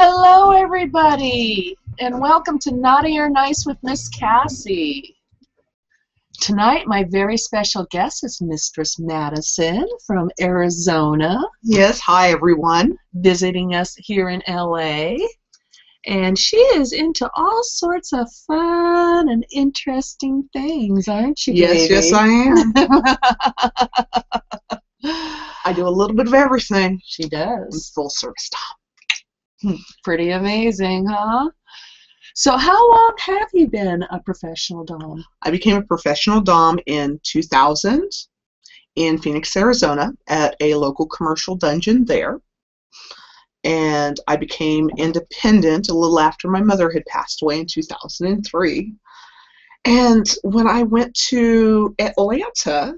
Hello, everybody, and welcome to Naughty or Nice with Miss Cassie. Tonight, my very special guest is Mistress Madyson from Arizona. Yes, hi, everyone. Visiting us here in LA. And she is into all sorts of fun and interesting things, aren't you, Yes, baby? yes, I am. I do a little bit of everything. She I'm does. full service dom. Pretty amazing, huh? So how long have you been a professional dom? I became a professional dom in 2000 in Phoenix, Arizona at a local commercial dungeon there. And I became independent a little after my mother had passed away in 2003. And when I went to Atlanta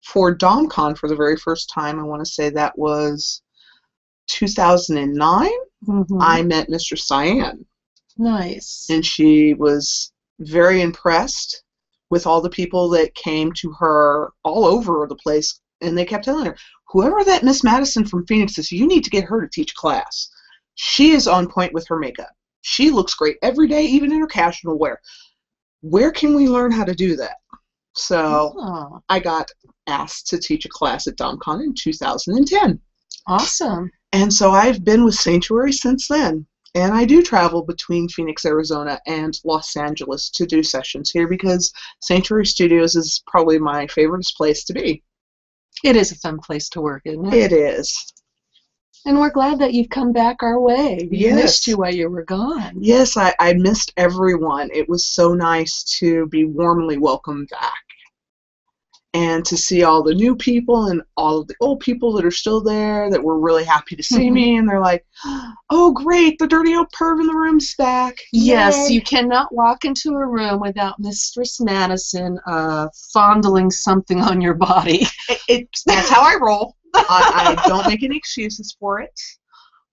for DomCon for the very first time, I want to say that was 2009, I met Mistress Cyan. Nice. And she was very impressed with all the people that came to her all over the place. And they kept telling her, whoever that Miss Madyson from Phoenix is, you need to get her to teach class. She is on point with her makeup. She looks great every day, even in her casual wear. Where can we learn how to do that? So I got asked to teach a class at DomCon in 2010. Awesome. And so I've been with Sanctuary since then. And I do travel between Phoenix, Arizona and Los Angeles to do sessions here because Sanctuary Studios is probably my favorite place to be. It is a fun place to work, isn't it? It is. And we're glad that you've come back our way. We Yes. missed you while you were gone. Yes, I missed everyone. It was so nice to be warmly welcomed back and to see all the new people and all of the old people that are still there that were really happy to see me. And they're like, oh, great, the dirty old perv in the room's back. Yes, Yay. you cannot walk into a room without Mistress Madyson fondling something on your body. That's how I roll. I don't make any excuses for it.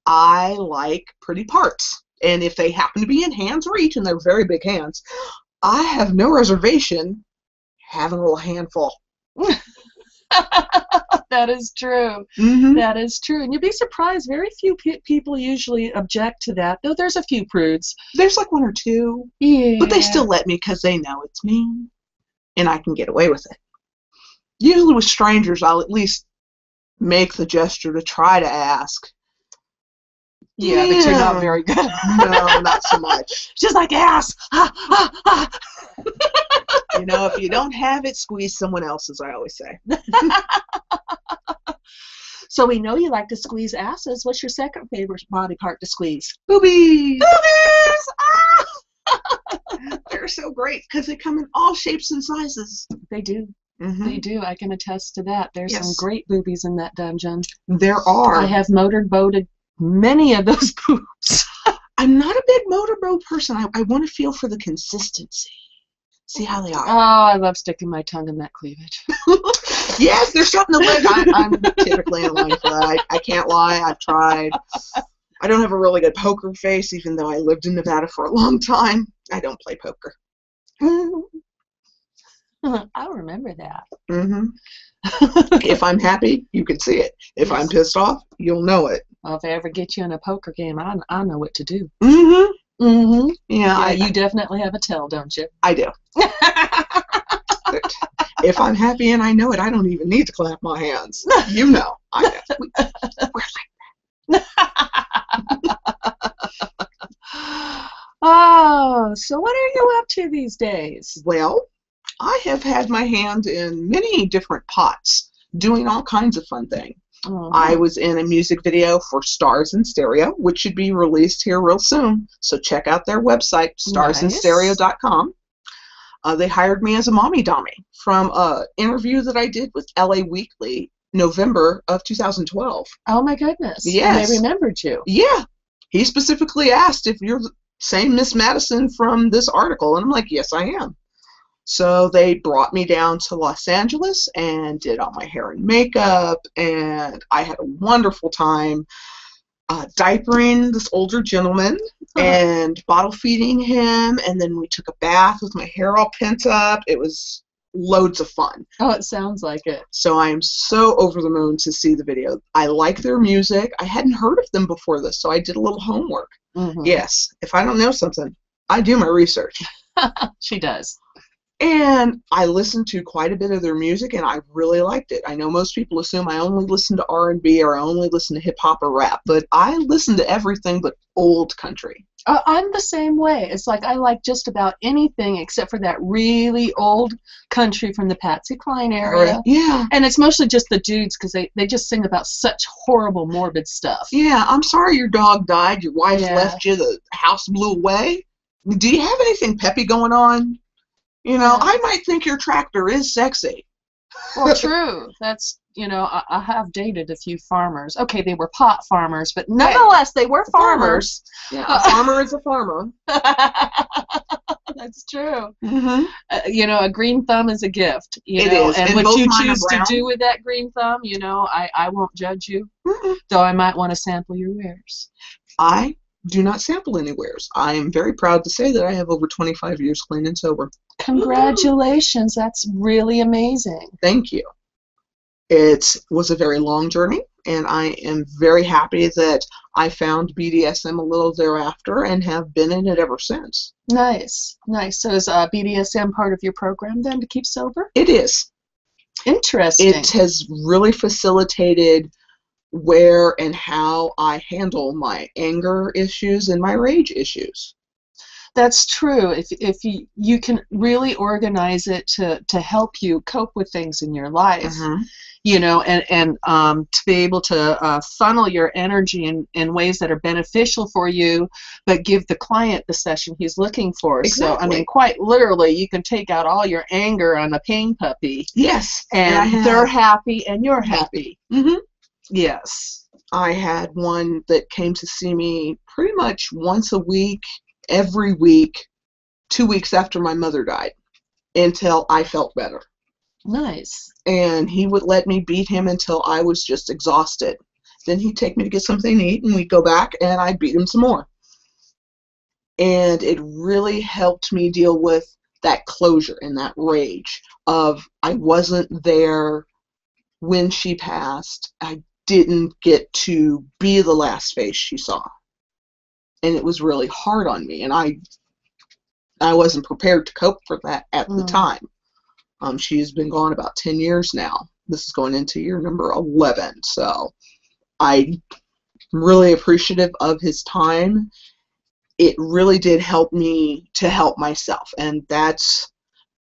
I like pretty parts. And if they happen to be in hands reach, and they're very big hands, I have no reservation having a little handful. That is true. That is true. And you'd be surprised, very few people usually object to that, though there's a few prudes. There's like one or two. Yeah. But they still let me because they know it's me, and I can get away with it. Usually with strangers, I'll at least make the gesture to try to ask. Yeah, but you're not very good. No, not so much. Just like ass. You know, if you don't have it, squeeze someone else's, I always say. So we know you like to squeeze asses. What's your second favorite body part to squeeze? Boobies! Boobies! They're so great because they come in all shapes and sizes. They do. They do. I can attest to that. There's some great boobies in that dungeon. There are. I have motorboated many of those boobs. I'm not a big motorboat person. I want to feel for the consistency. See how they are. Oh, I love sticking my tongue in that cleavage. Yes, there's something to lick. I'm typically in line for that. I can't lie. I've tried. I don't have a really good poker face, even though I lived in Nevada for a long time. I don't play poker. I'll remember that. If I'm happy, you can see it. If I'm pissed off, you'll know it. Well, if I ever get you in a poker game, I know what to do. Yeah, you definitely have a tell, don't you? I do. If I'm happy and I know it, I don't even need to clap my hands. You know. I know. We're like that. Oh, so what are you up to these days? Well, I have had my hand in many different pots, doing all kinds of fun things. I was in a music video for Stars in Stereo, which should be released here real soon. So check out their website, TSRnetwork.com. They hired me as a mommy dummy from an interview that I did with LA Weekly, November of 2012. Oh my goodness. Yes. And they remembered you. Yeah. He specifically asked if you're the same Miss Madyson from this article. And I'm like, yes, I am. So they brought me down to Los Angeles and did all my hair and makeup. And I had a wonderful time diapering this older gentleman and bottle feeding him. And then we took a bath with my hair all pent up. It was loads of fun. Oh, it sounds like it. So I am so over the moon to see the video. I like their music. I hadn't heard of them before this, so I did a little homework. Yes, if I don't know something, I do my research. She does. And I listened to quite a bit of their music, and I really liked it. I know most people assume I only listen to R&B or I only listen to hip-hop or rap, but I listen to everything but old country. I'm the same way. It's like I like just about anything except for that really old country from the Patsy Cline area. Yeah. And it's mostly just the dudes because they just sing about such horrible, morbid stuff. Yeah, I'm sorry your dog died, your wife left you, the house blew away. Do you have anything peppy going on? You know, I might think your tractor is sexy. Well, true. That's, you know, I have dated a few farmers. Okay, they were pot farmers, but nonetheless, they were farmers. Yeah, a farmer is a farmer. That's true. You know, a green thumb is a gift. You It know, is. and And what both you mine are choose to brown. do with that green thumb, you know, I won't judge you, though I might want to sample your wares. I do not sample anywheres. I am very proud to say that I have over 25 years clean and sober. Congratulations. That's really amazing. Thank you. It was a very long journey, and I am very happy that I found BDSM a little thereafter and have been in it ever since. Nice. Nice. So is BDSM part of your program then to keep sober? It is. Interesting. It has really facilitated where and how I handle my anger issues and my rage issues. That's true. If you can really organize it to help you cope with things in your life, you know, and to be able to funnel your energy in ways that are beneficial for you, but give the client the session he's looking for. Exactly. So, I mean, quite literally, you can take out all your anger on a pain puppy. Yes. And they're happy and you're happy. Yes. I had one that came to see me pretty much once a week, every week, 2 weeks after my mother died, until I felt better. Nice. And he would let me beat him until I was just exhausted. Then he'd take me to get something to eat, and we'd go back, and I'd beat him some more. And it really helped me deal with that closure and that rage of I wasn't there when she passed. I didn't get to be the last face she saw. And it was really hard on me, and I wasn't prepared to cope for that at the time. She's been gone about 10 years now. This is going into year number 11, so I'm really appreciative of his time. It really did help me to help myself, and that's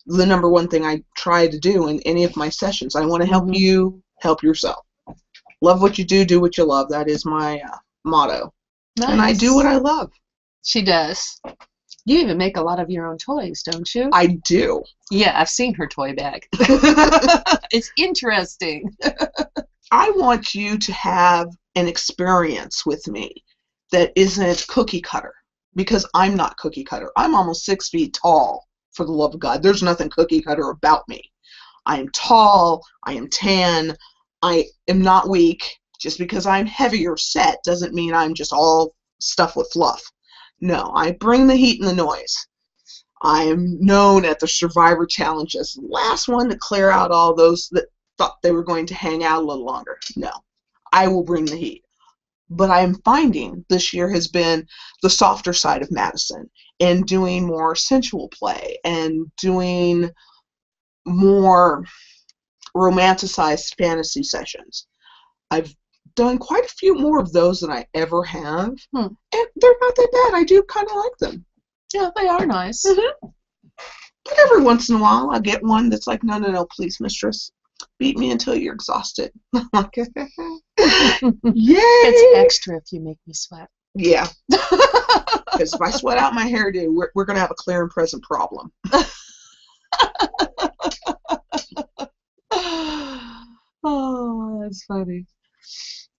the number one thing I try to do in any of my sessions. I want to help you help yourself. Love what you do what you love. That is my motto. Nice. And I do what I love. She does. You even make a lot of your own toys, don't you? I do. Yeah, I've seen her toy bag. It's interesting. I want you to have an experience with me that isn't cookie cutter, because I'm not cookie cutter. I'm almost 6 feet tall, for the love of God. There's nothing cookie cutter about me. I am tall. I am tan. I am not weak. Just because I'm heavier set doesn't mean I'm just all stuff with fluff. No, I bring the heat and the noise. I am known at the Survivor Challenge as the last one to clear out all those that thought they were going to hang out a little longer. No, I will bring the heat. But I'm finding this year has been the softer side of Madyson, and doing more sensual play and doing more romanticized fantasy sessions. I've done quite a few more of those than I ever have, and they're not that bad. I do kind of like them. Yeah, they are nice. But every once in a while, I get one that's like, no, please, mistress, beat me until you're exhausted. I'm like, yay! It's extra if you make me sweat. Yeah. Because if I sweat out my hairdo, we're going to have a clear and present problem. Oh, that's funny.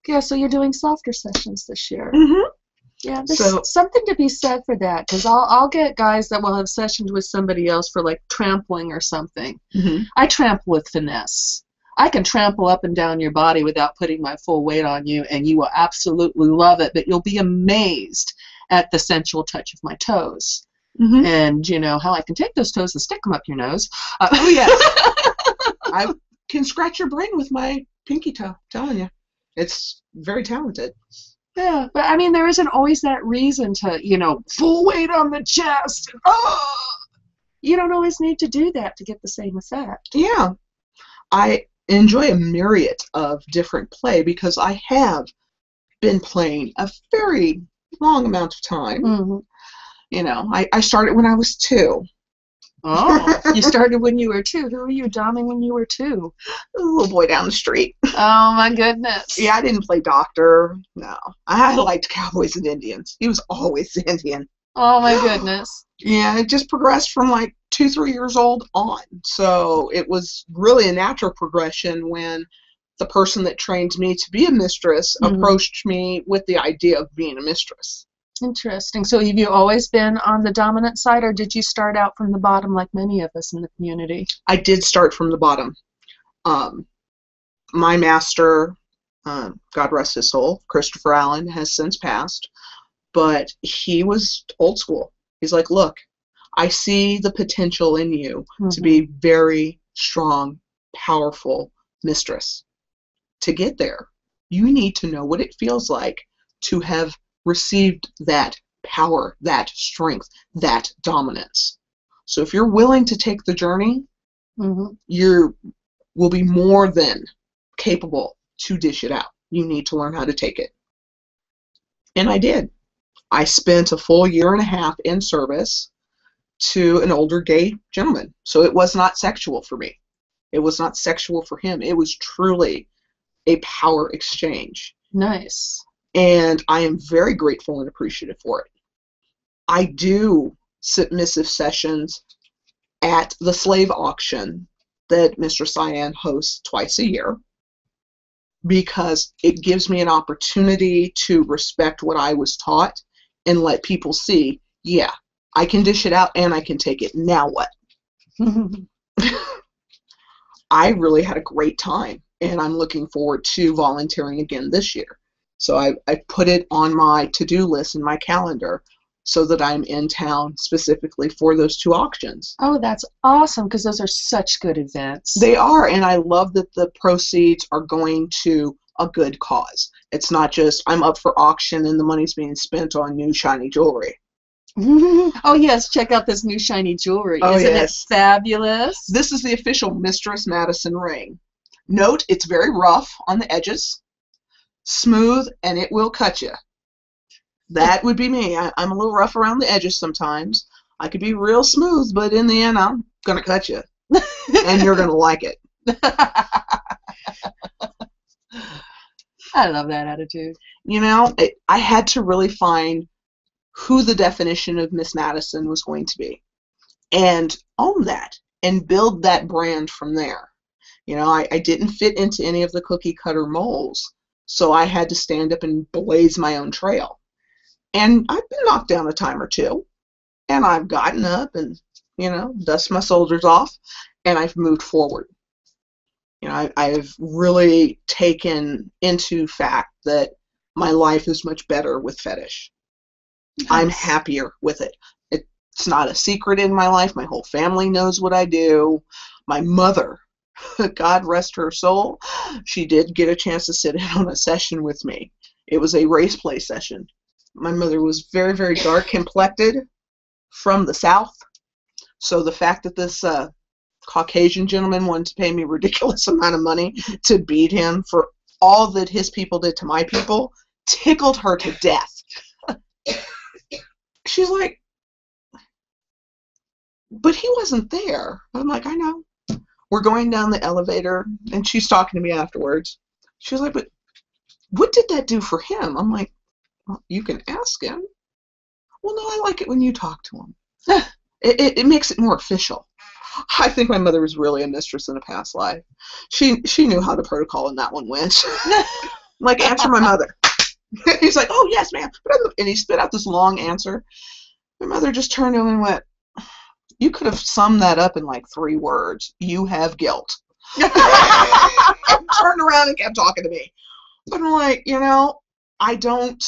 Yeah, so you're doing softer sessions this year. Mm-hmm. Yeah, there's something to be said for that, because I'll get guys that will have sessions with somebody else for like trampling or something. Mm-hmm. I trample with finesse. I can trample up and down your body without putting my full weight on you, and you will absolutely love it, but you'll be amazed at the sensual touch of my toes. Mm-hmm. And you know how I can take those toes and stick them up your nose. Oh, yes. I can scratch your brain with my pinky toe, telling you. It's very talented. Yeah, but I mean, there isn't always that reason to, you know, full weight on the chest. You don't always need to do that to get the same effect. Yeah. I enjoy a myriad of different play because I have been playing a very long amount of time. Mm-hmm. You know, I started when I was 2. Oh, you started when you were 2. Who were you doming when you were 2? A little boy down the street. Oh, my goodness. Yeah, I didn't play doctor. No. I liked cowboys and Indians. He was always Indian. Oh, my goodness. Yeah, it just progressed from like 2, 3 years old on. So it was really a natural progression when the person that trained me to be a mistress approached me with the idea of being a mistress. Interesting. So have you always been on the dominant side, or did you start out from the bottom like many of us in the community? I did start from the bottom. My master, God rest his soul, Christopher Allen, has since passed, but he was old school. He's like, look, I see the potential in you to be very strong, powerful mistress. To get there, you need to know what it feels like to have received that power, that strength, that dominance. So if you're willing to take the journey, you will be more than capable to dish it out. You need to learn how to take it. And I did. I spent a full 1.5 years in service to an older gay gentleman. So it was not sexual for me. It was not sexual for him. It was truly a power exchange. Nice. And I am very grateful and appreciative for it. I do submissive sessions at the slave auction that Mistress Cyan hosts twice a year because it gives me an opportunity to respect what I was taught and let people see, yeah, I can dish it out and I can take it. Now what? I really had a great time, and I'm looking forward to volunteering again this year. So I put it on my to-do list in my calendar so that I'm in town specifically for those 2 auctions. Oh, that's awesome, because those are such good events. They are, and I love that the proceeds are going to a good cause. It's not just I'm up for auction and the money's being spent on new shiny jewelry. Oh, yes, check out this new shiny jewelry. Oh, Isn't yes. it fabulous? This is the official Mistress Madyson ring. Note, it's very rough on the edges, smooth, and it will cut you. That would be me. I'm a little rough around the edges sometimes. I could be real smooth, but in the end, I'm going to cut you. And you're going to like it. I love that attitude. You know, I had to really find who the definition of Miss Madyson was going to be and own that and build that brand from there. You know, I didn't fit into any of the cookie cutter molds, so I had to stand up and blaze my own trail. And I've been knocked down a time or 2, and I've gotten up and, you know, dust my shoulders off, and I've moved forward. You know, I've really taken into fact that my life is much better with fetish. Nice. I'm happier with it. It's not a secret in my life. My whole family knows what I do. My mother, God rest her soul, she did get a chance to sit in on a session with me. It was a race play session. My mother was very, very dark complected from the South. So the fact that this Caucasian gentleman wanted to pay me a ridiculous amount of money to beat him for all that his people did to my people tickled her to death. She's like, but he wasn't there. I'm like, I know. We're going down the elevator, and she's talking to me afterwards. She was like, but what did that do for him? I'm like, well, you can ask him. Well, no, I like it when you talk to him. It makes it more official. I think my mother was really a mistress in a past life. She knew how the protocol in that one went. Like, answer my mother. He's like, oh, yes, ma'am. And he spit out this long answer. My mother just turned to him and went, you could have summed that up in like 3 words. You have guilt. Turned around and kept talking to me. But I'm like, I don't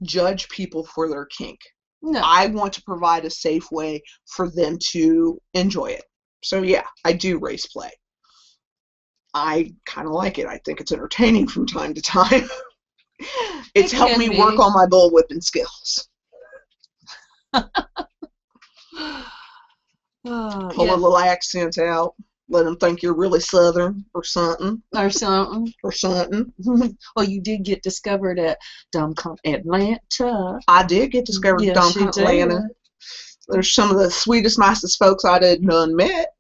judge people for their kink. No. I want to provide a safe way for them to enjoy it. So yeah, I do race play. I kind of like it. I think it's entertaining from time to time. It's helped me work on my bull whipping skills. Pull a little accent out. Let them think you're really Southern or something. Or something. Well, you did get discovered at DomCon Atlanta. I did get discovered at DomCon Atlanta. There's some of the sweetest, nicest folks I'd have none met.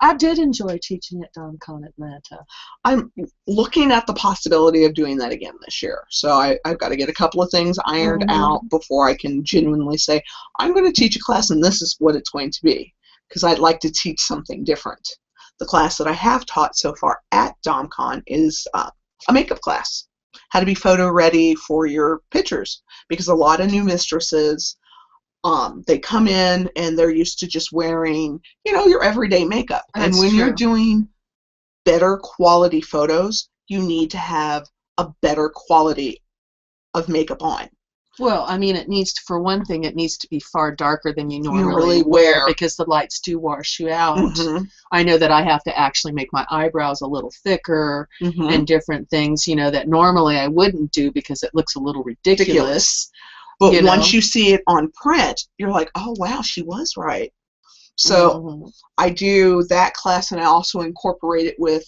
I did enjoy teaching at DomCon Atlanta. I'm looking at the possibility of doing that again this year. So I've got to get a couple of things ironed out before I can genuinely say, I'm going to teach a class and this is what it's going to be. Because I'd like to teach something different. The class that I have taught so far at DomCon is a makeup class. How to be photo ready for your pictures. Because a lot of new mistresses, they come in and they're used to just wearing, your everyday makeup. And when you're doing better quality photos, you need to have a better quality of makeup on. Well, I mean, for one thing, it needs to be far darker than you normally wear because the lights do wash you out. I know that I have to actually make my eyebrows a little thicker and different things, that normally I wouldn't do because it looks a little ridiculous. But once you see it on print, you're like, oh, wow, she was right. So I do that class, and I also incorporate it with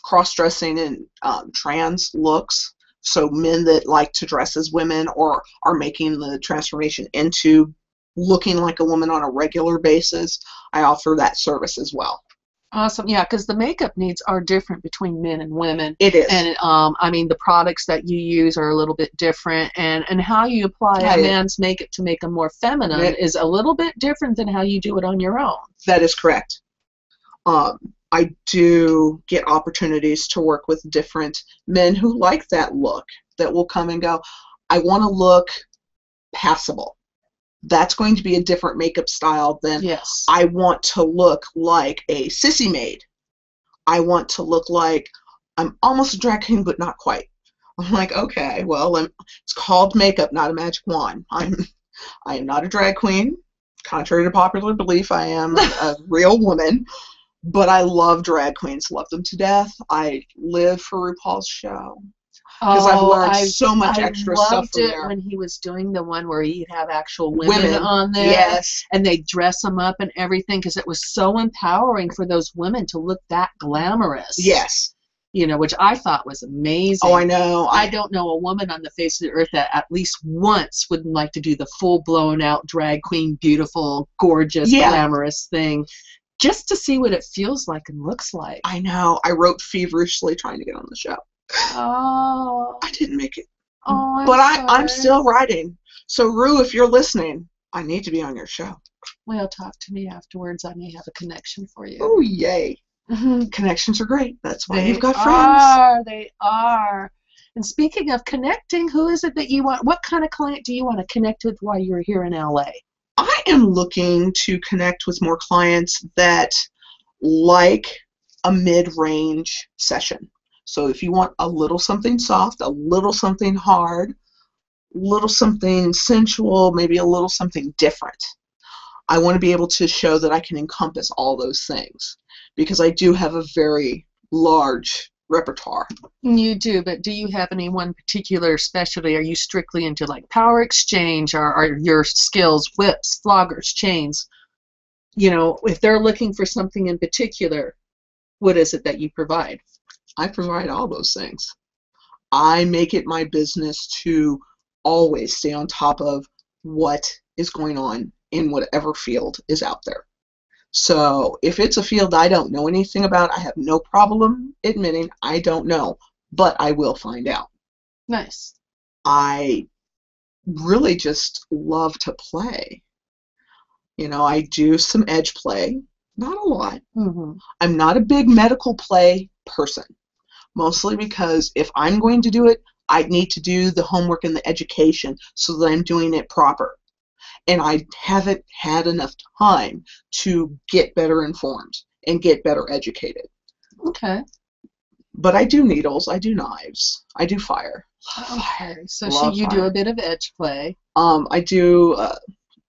cross-dressing and trans looks. So men that like to dress as women or are making the transformation into looking like a woman on a regular basis, I offer that service as well. Awesome. Yeah, because the makeup needs are different between men and women. It is. And, I mean, the products that you use are a little bit different. And how you apply a man's makeup to make him more feminine is a little bit different than how you do it on your own. That is correct. I do get opportunities to work with different men who like that look, that will come and go, I want to look passable. That's going to be a different makeup style than I want to look like a sissy maid. I want to look like I'm almost a drag queen, but not quite. I'm like, okay, well, it's called makeup, not a magic wand. I am not a drag queen. Contrary to popular belief, I am a real woman. But I love drag queens, love them to death. I live for RuPaul's show because I've learned so much extra stuff from there. I loved it when he was doing the one where he'd have actual women on there, and they'd dress them up and everything because it was so empowering for those women to look that glamorous. Yes. Which I thought was amazing. Oh, I know. I don't know a woman on the face of the earth that at least once wouldn't like to do the full blown out drag queen, beautiful, gorgeous, glamorous thing. Just to see what it feels like and looks like. I know. I wrote feverishly trying to get on the show. Oh. I didn't make it. Oh, but I'm still writing. So, Rue, if you're listening, I need to be on your show. Well, talk to me afterwards. I may have a connection for you. Oh, yay. Connections are great. That's why you've got friends. They are. And speaking of connecting, who is it that you want? What kind of client do you want to connect with while you're here in LA? I am looking to connect with more clients that like a mid-range session. So if you want a little something soft, a little something hard, a little something sensual, maybe a little something different, I want to be able to show that I can encompass all those things because I do have a very large repertoire. You do, but do you have any one particular specialty? Are you strictly into like power exchange, or are your skills whips, floggers, chains? If they're looking for something in particular, what is it that you provide? I provide all those things. I make it my business to always stay on top of what is going on in whatever field is out there. So if it's a field I don't know anything about, I have no problem admitting I don't know, but I will find out. Nice. I really just love to play. You know, I do some edge play, not a lot. Mm-hmm. I'm not a big medical play person, mostly because if I'm going to do it, I need to do the homework and the education so that I'm doing it proper. And I haven't had enough time to get better informed and get better educated. Okay. But I do needles, I do knives, I do fire. Okay. So Love you do fire. a bit of edge play. I do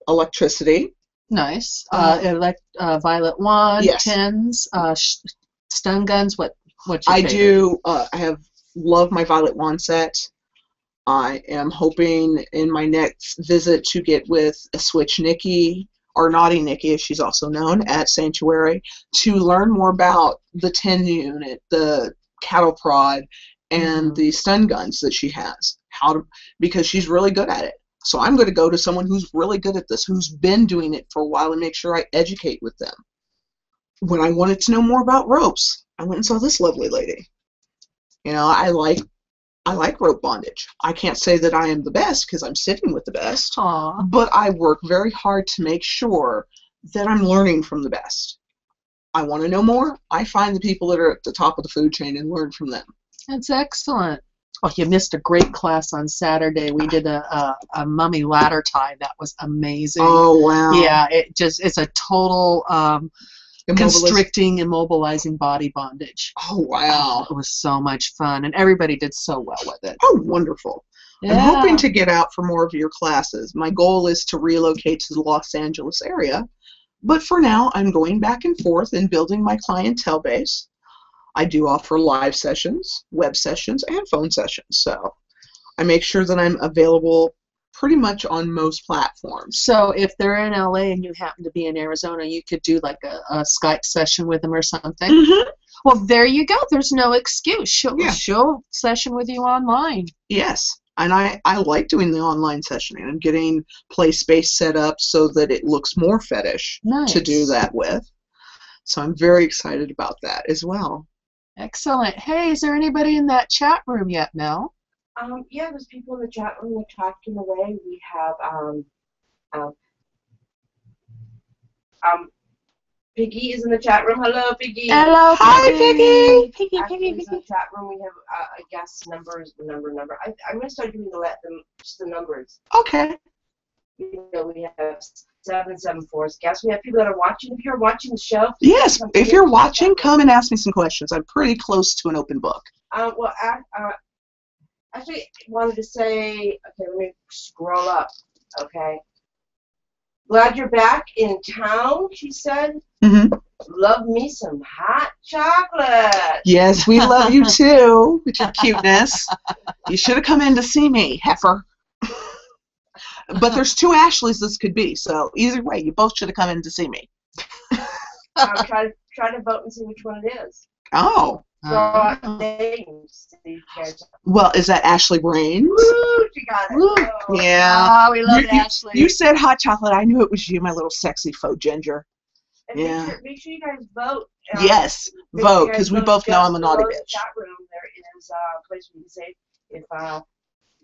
electricity. Nice. Violet wand, Yes. tens, stun guns. What's your I favorite? do. Love my Violet wand set. I am hoping in my next visit to get with a Switch Nikki, or Naughty Nikki as she's also known, at Sanctuary, to learn more about the 10 unit, the cattle prod, and the stun guns that she has. Because she's really good at it. So I'm going to go to someone who's really good at this, who's been doing it for a while, and make sure I educate with them. When I wanted to know more about ropes, I went and saw this lovely lady. You know, I like rope bondage. I can't say that I am the best because I'm sitting with the best. Aww. But I work very hard to make sure that I'm learning from the best. I want to know more. I find the people that are at the top of the food chain and learn from them. That's excellent. Oh, you missed a great class on Saturday. We did a mummy ladder tie. That was amazing. Oh, wow. Yeah, it's a total constricting, immobilizing body bondage. Oh, wow. It was so much fun, and everybody did so well with it. Oh, wonderful. Yeah. I'm hoping to get out for more of your classes. My goal is to relocate to the Los Angeles area, but for now, I'm going back and forth and building my clientele base. I do offer live sessions, web sessions, and phone sessions, so I make sure that I'm available pretty much on most platforms. So if they're in LA and you happen to be in Arizona, you could do like a Skype session with them or something. Mm-hmm. Well, there you go. There's no excuse. She'll session with you online. Yes, and I like doing the online sessioning. I'm getting play space set up so that it looks more fetish to do that with. So I'm very excited about that as well. Excellent. Hey, is there anybody in that chat room yet, Mel? Yeah, there's people in the chat room that are talking away. We have Piggy is in the chat room. Hello, Piggy. Hello, Piggy. Hi, Piggy. Piggy. In the chat room, we have I guess numbers. Number. I'm gonna start doing just the numbers. Okay. You know, we have 774. Guess we have people that are watching. If you're watching the show, yes. If you're watching, come and ask me some questions. I'm pretty close to an open book. Actually, I wanted to say, okay, let me scroll up, okay. Glad you're back in town, she said. Mm-hmm. Love me some hot chocolate. Yes, we love you too, with your cuteness. You should have come in to see me, heifer. But there's two Ashleys this could be, so either way, you both should have come in to see me. Try to vote and see which one it is. Oh. Names. Well, is that Ashley Brains? Woo, she got it. Woo. Yeah. Oh, we love Ashley. You said hot chocolate. I knew it was you, my little sexy faux ginger. And yeah. Make sure you guys vote. Yes, vote, because we both know I'm a naughty bitch. In the chat room, there is a place where you can say if the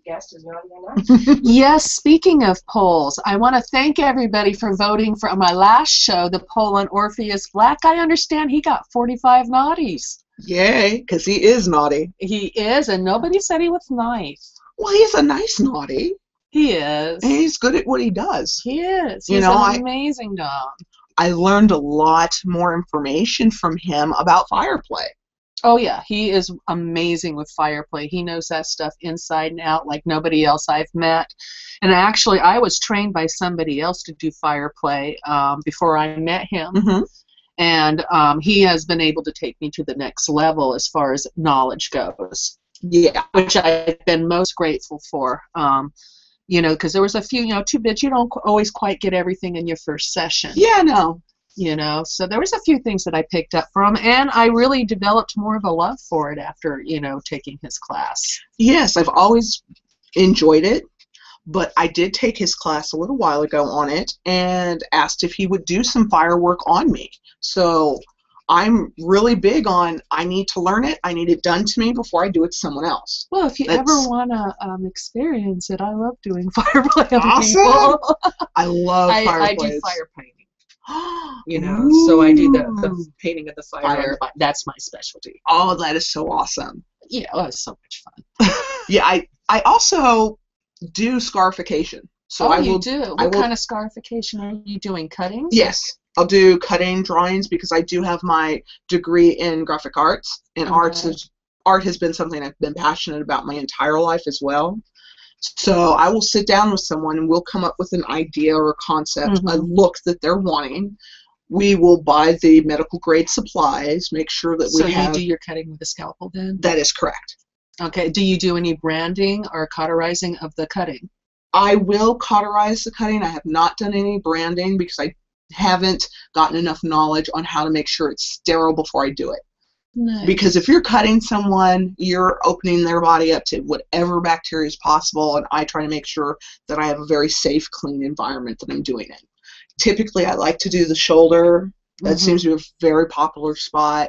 guest is naughty or not. Yes, speaking of polls, I want to thank everybody for voting for my last show, the poll on Orpheus Black. I understand he got 45 naughties. Yay, because he is naughty. He is, and nobody said he was nice. Well, he's a nice naughty. He is. And he's good at what he does. He is. He's an amazing dog. I learned a lot more information from him about fire play. Oh, yeah. He is amazing with fire play. He knows that stuff inside and out like nobody else I've met. And actually, I was trained by somebody else to do fire play before I met him. Mm-hmm. And he has been able to take me to the next level as far as knowledge goes. Yeah. Which I've been most grateful for. You know, because there was a few, too bad you don't always quite get everything in your first session. Yeah, no. You know, so there was a few things that I picked up from, and I really developed more of a love for it after, taking his class. Yes, I've always enjoyed it, but I did take his class a little while ago on it and asked if he would do some firework on me. So I'm really big on, I need to learn it. I need it done to me before I do it to someone else. Well, if you ever want to experience it, I love doing fire play on Awesome. people. I love fire I plays. do fire painting. You know, so I do the painting of the fire. That's my specialty. Oh, that is so awesome. Yeah, well, it's so much fun. Yeah, I also do scarification. So you do? What kind of scarification are you doing? Cuttings? Yes. I'll do cutting drawings because I do have my degree in graphic arts, and art has been something I've been passionate about my entire life as well. So I will sit down with someone and we'll come up with an idea or a concept, a look that they're wanting. We will buy the medical grade supplies, make sure that we have... So you do your cutting with a scalpel then? That is correct. Okay. Do you do any branding or cauterizing of the cutting? I will cauterize the cutting. I have not done any branding because I haven't gotten enough knowledge on how to make sure it's sterile before I do it. Nice. Because if you're cutting someone, you're opening their body up to whatever bacteria is possible, and I try to make sure that I have a very safe, clean environment that I'm doing in. Typically, I like to do the shoulder. That seems to be a very popular spot.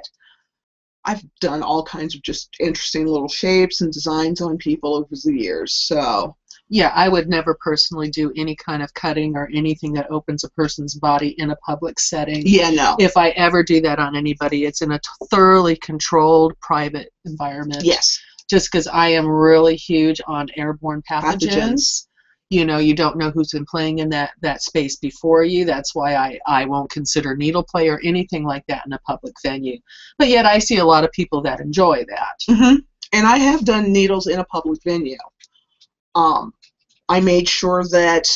I've done all kinds of just interesting little shapes and designs on people over the years, so... Yeah, I would never personally do any kind of cutting or anything that opens a person's body in a public setting. Yeah, no. If I ever do that on anybody, it's in a thoroughly controlled, private environment. Yes. Just because I am really huge on airborne pathogens. You know, you don't know who's been playing in that space before you. That's why I won't consider needle play or anything like that in a public venue. But yet I see a lot of people that enjoy that. And I have done needles in a public venue. I made sure that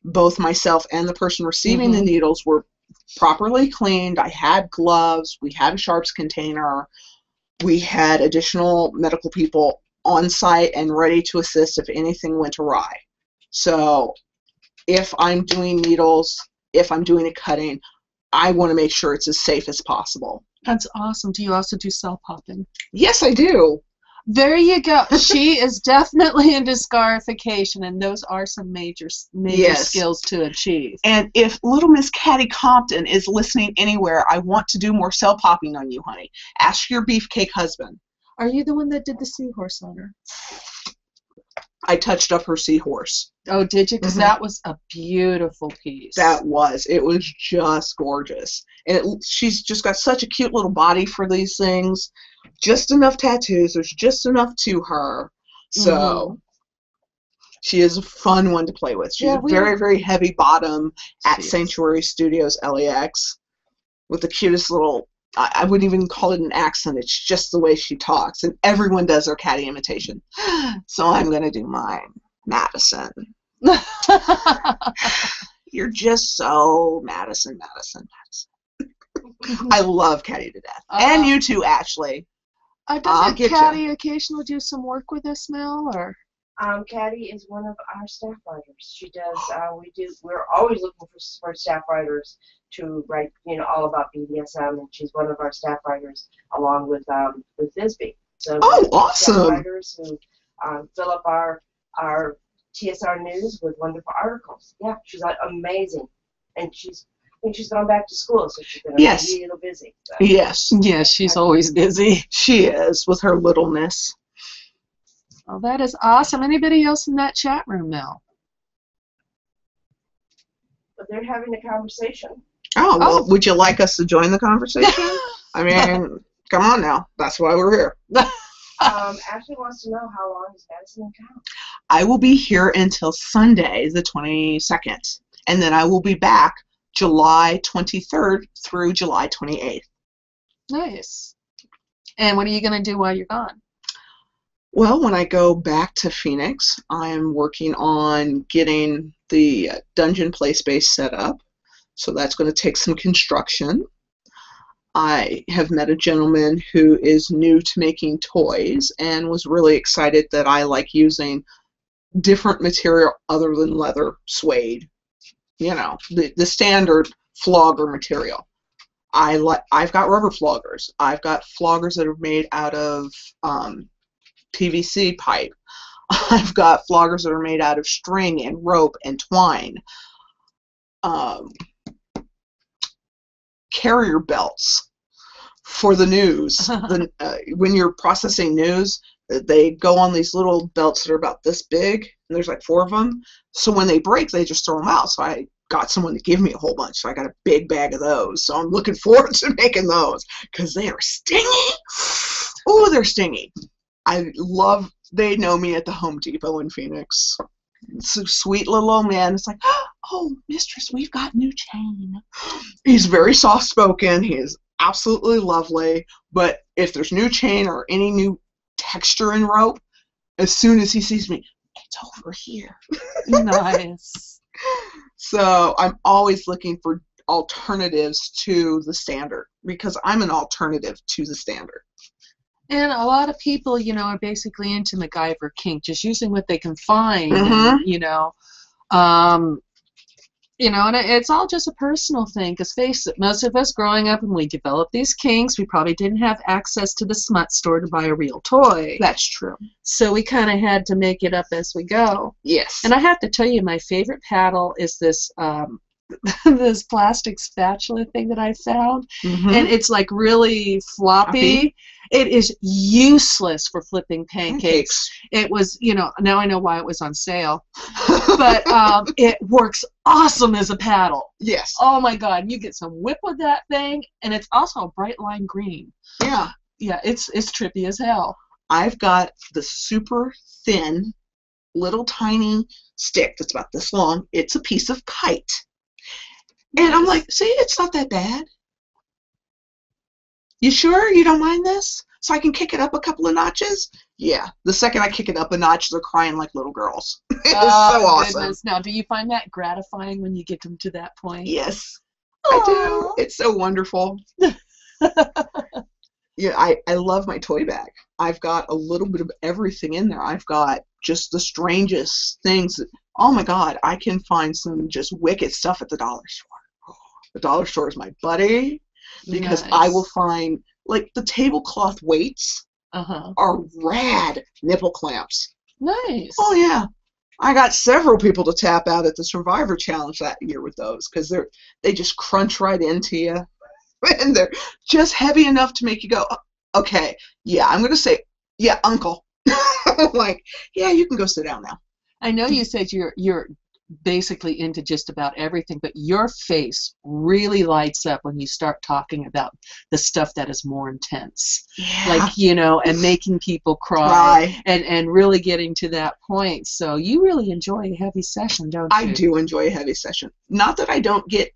both myself and the person receiving the needles were properly cleaned. I had gloves. We had a sharps container. We had additional medical people on site and ready to assist if anything went awry. So if I'm doing needles, if I'm doing a cutting, I want to make sure it's as safe as possible. That's awesome. Do you also do cell popping? Yes, I do. There you go. She is definitely into scarification, and those are some major skills to achieve. And if little Miss Caddy Compton is listening anywhere, I want to do more cell popping on you, honey. Ask your beefcake husband. Are you the one that did the seahorse on her? I touched up her seahorse. Oh, did you? Because that was a beautiful piece. That was. It was just gorgeous. And she's just got such a cute little body for these things. Just enough tattoos. There's just enough to her. So she is a fun one to play with. She's a very, very heavy bottom at Sanctuary Studios LAX with the cutest little... I wouldn't even call it an accent. It's just the way she talks. And everyone does their catty imitation. So I'm going to do mine. Madyson. You're just so Madyson. I love Caddy to death. And you too, Ashley. Doesn't Caddy occasionally do some work with us, Mel? Or? Caddy is one of our staff writers. She does. We're always looking for staff writers to write, all about BDSM, and she's one of our staff writers, along with Bisbee. So awesome! Staff writers who fill up our TSR news with wonderful articles. Yeah, she's amazing, and I think she's gone back to school, so she's been a little busy. So. Yes, she's always busy. She is with her littleness. Well, that is awesome. Anybody else in that chat room, Mel? But they're having a conversation. Oh, well, would you like us to join the conversation? I mean, come on now. That's why we're here. Ashley wants to know, how long is Madyson in town? I will be here until Sunday, the 22nd. And then I will be back July 23rd through July 28th. Nice. And what are you going to do while you're gone? Well, when I go back to Phoenix, I am working on getting the dungeon play space set up. So that's going to take some construction. I have met a gentleman who is new to making toys and was really excited that I like using different material other than leather, suede, the standard flogger material. I've got rubber floggers. I've got floggers that are made out of PVC pipe. I've got floggers that are made out of string and rope and twine. Carrier belts. for the news. When you're processing news, they go on these little belts that are about this big, and there's like 4 of them. So when they break, they just throw them out. So I got someone to give me a whole bunch. So I got a big bag of those. So I'm looking forward to making those because they are stingy. Oh, they're stingy. They know me at the Home Depot in Phoenix. It's a sweet little old man. It's like, oh, mistress, we've got new chain. He's very soft-spoken. He is absolutely lovely. But if there's new chain or any new texture in rope, as soon as he sees me, it's over here. Nice. So I'm always looking for alternatives to the standard because I'm an alternative to the standard. And a lot of people, you know, are basically into MacGyver kink, just using what they can find. And, and it's all just a personal thing. Because face it, most of us growing up when we developed these kinks, we probably didn't have access to the smut store to buy a real toy. That's true. So we kind of had to make it up as we go. Yes. And I have to tell you, my favorite paddle is this this plastic spatula thing that I found. And it's like really floppy. It is useless for flipping pancakes. It was, now I know why it was on sale. But it works awesome as a paddle. Yes. Oh my God, you get some whip with that thing, and it's also a bright lime green. Yeah. Yeah, it's trippy as hell. I've got the super thin, little tiny stick that's about this long. It's a piece of kite. And I'm like, see, it's not that bad. You sure you don't mind this? So I can kick it up a couple of notches? Yeah. The second I kick it up a notch, they're crying like little girls. It's so awesome. Goodness. Now, do you find that gratifying when you get them to that point? Yes, I do. It's so wonderful. Yeah, I love my toy bag. I've got a little bit of everything in there. I've got just the strangest things. Oh my God, I can find some just wicked stuff at the dollar store. The dollar store is my buddy because I will find, like, the tablecloth weights are rad nipple clamps. Nice. Oh yeah. I got several people to tap out at the Survivor Challenge that year with those because they just crunch right into you. And they're just heavy enough to make you go, okay, yeah, I'm going to say, yeah, uncle. Like, yeah, you can go sit down now. I know you said you're basically into just about everything, but your face really lights up when you start talking about the stuff that is more intense. Yeah. Like, and making people cry. And really getting to that point. So you really enjoy a heavy session, don't you? I do enjoy a heavy session. Not that I don't get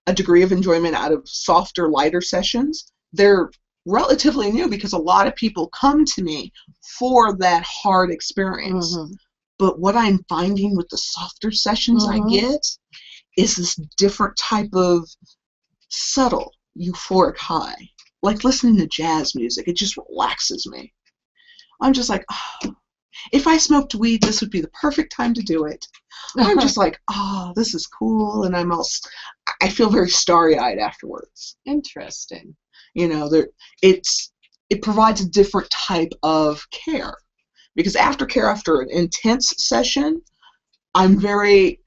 a degree of enjoyment out of softer, lighter sessions. They're relatively new because a lot of people come to me for that hard experience. But what I'm finding with the softer sessions I get is this different type of subtle euphoric high. Like listening to jazz music, it just relaxes me. I'm just like, oh, if I smoked weed, this would be the perfect time to do it. I'm just like, oh, this is cool, and I feel very starry-eyed afterwards. Interesting. It provides a different type of care. Because aftercare after an intense session, I'm very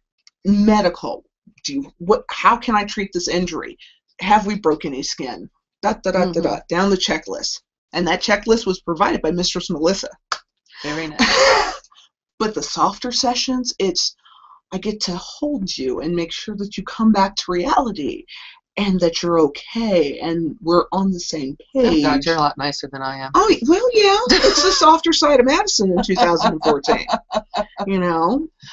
medical. How can I treat this injury? Have we broken any skin? Down the checklist. And that checklist was provided by Mistress Madyson. Very nice. But the softer sessions, I get to hold you and make sure that you come back to reality and that you're okay and we're on the same page. Oh, God, you're a lot nicer than I am. Oh, well, yeah. It's the softer side of Madyson in 2014.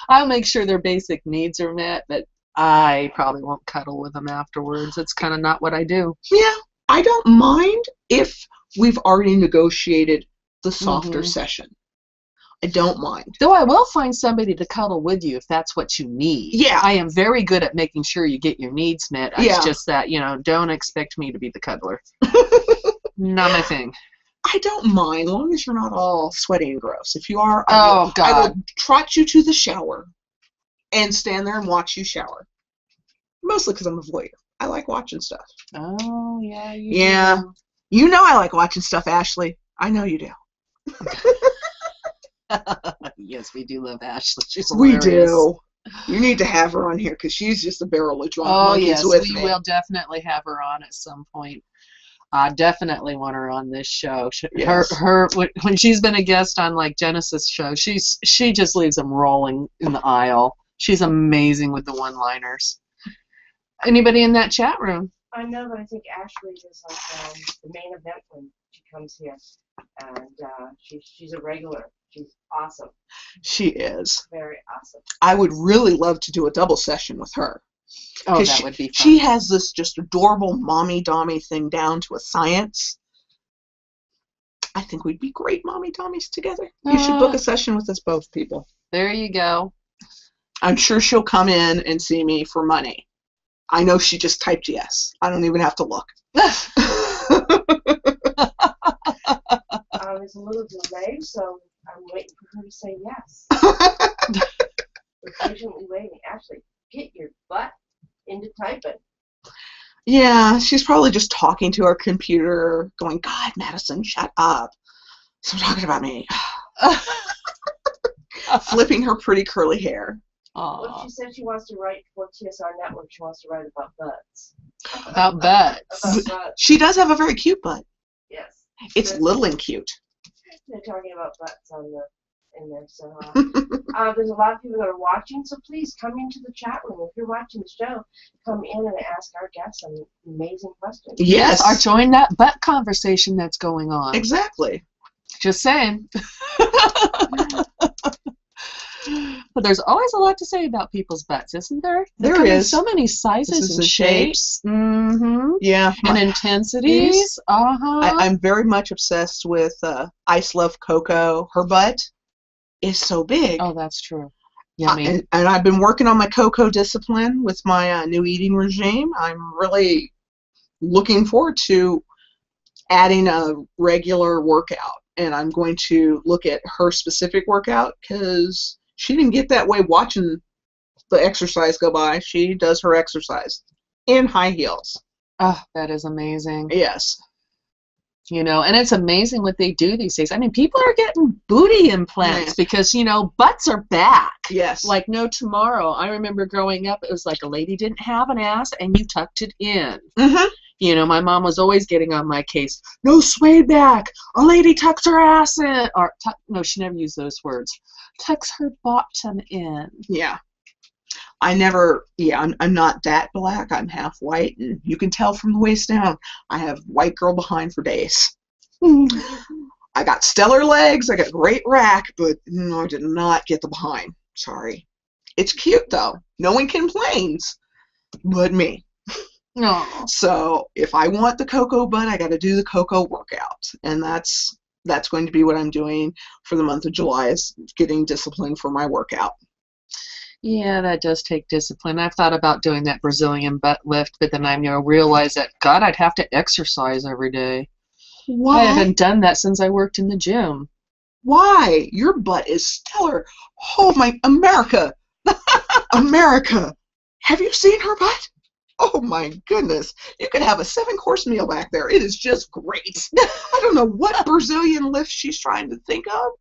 I'll make sure their basic needs are met, but I probably won't cuddle with them afterwards. It's kind of not what I do. Yeah. I don't mind if we've already negotiated the softer session. I don't mind. Though I will find somebody to cuddle with you if that's what you need. Yeah. I am very good at making sure you get your needs met. Yeah. It's just that, don't expect me to be the cuddler. Not my thing. I don't mind, as long as you're not all sweaty and gross. If you are, God. I will trot you to the shower and stand there and watch you shower. Mostly because I'm a voyeur. I like watching stuff. Oh, yeah. Yeah. Do. You know I like watching stuff, Ashley. I know you do. Yes, we do love Ashley. She's hilarious. We do. You need to have her on here because she's just a barrel of drunk monkeys with me. We will definitely have her on at some point. I definitely want her on this show. Yes. When she's been a guest on like Genesis show, she just leaves them rolling in the aisle. She's amazing with the one-liners. Anybody in that chat room? I know, but I think Ashley is like the main event when she comes here, and she's a regular. She's awesome. She is. Very awesome. I would really love to do a double session with her. Oh, that would be fun. She has this just adorable mommy-dommy thing down to a science. I think we'd be great mommy-dommies together. You should book a session with us both, people. There you go. I'm sure she'll come in and see me for money. I know she just typed yes. I don't even have to look. There's a little delay, so I'm waiting for her to say yes. We're patiently waiting. Ashley, get your butt into typing. Yeah, she's probably just talking to her computer, going, God, Madyson, shut up. Stop talking about me. Flipping her pretty curly hair. Well, she said she wants to write for TSR Network. She wants to write about butts. About butts. About butts. She does have a very cute butt. Yes. It's little and cute. They're talking about butts in there. So there's a lot of people that are watching. So please come into the chat room. If you're watching the show, come in and ask our guests some amazing questions. Yes. Or join that butt conversation that's going on. Exactly. Just saying. But there's always a lot to say about people's butts, isn't there? There is. So many sizes and shapes. Mm-hmm. Yeah. And intensities. I'm very much obsessed with Ice Love Coco. Her butt is so big. Oh, that's true. Yummy. And I've been working on my Coco discipline with my new eating regime. I'm really looking forward to adding a regular workout. And I'm going to look at her specific workout because she didn't get that way watching the exercise go by. She does her exercise in high heels. Oh, that is amazing. Yes. You know, and it's amazing what they do these days. I mean, people are getting booty implants because, you know, butts are back. Yes. Like no tomorrow. I remember growing up, it was like a lady didn't have an ass and you tucked it in. Mm-hmm. You know, my mom was always getting on my case. No sway back. A lady tucks her ass in. Or, no, she never used those words. Tucks her bottom in. Yeah. I'm not that black. I'm half white, and you can tell from the waist down. I have white girl behind for days. I got stellar legs. I got great rack, but no, I did not get the behind. Sorry. It's cute, though. No one complains but me. No. So if I want the Coco butt, I got to do the Coco workout, and that's going to be what I'm doing for the month of July, is getting discipline for my workout. Yeah, that does take discipline. I've thought about doing that Brazilian butt lift, but then I realized that, God, I'd have to exercise every day. Why? I haven't done that since I worked in the gym. Why? Your butt is stellar. Oh, my America. America. Have you seen her butt? Oh, my goodness. You could have a 7-course meal back there. It is just great. I don't know what Brazilian lift she's trying to think of,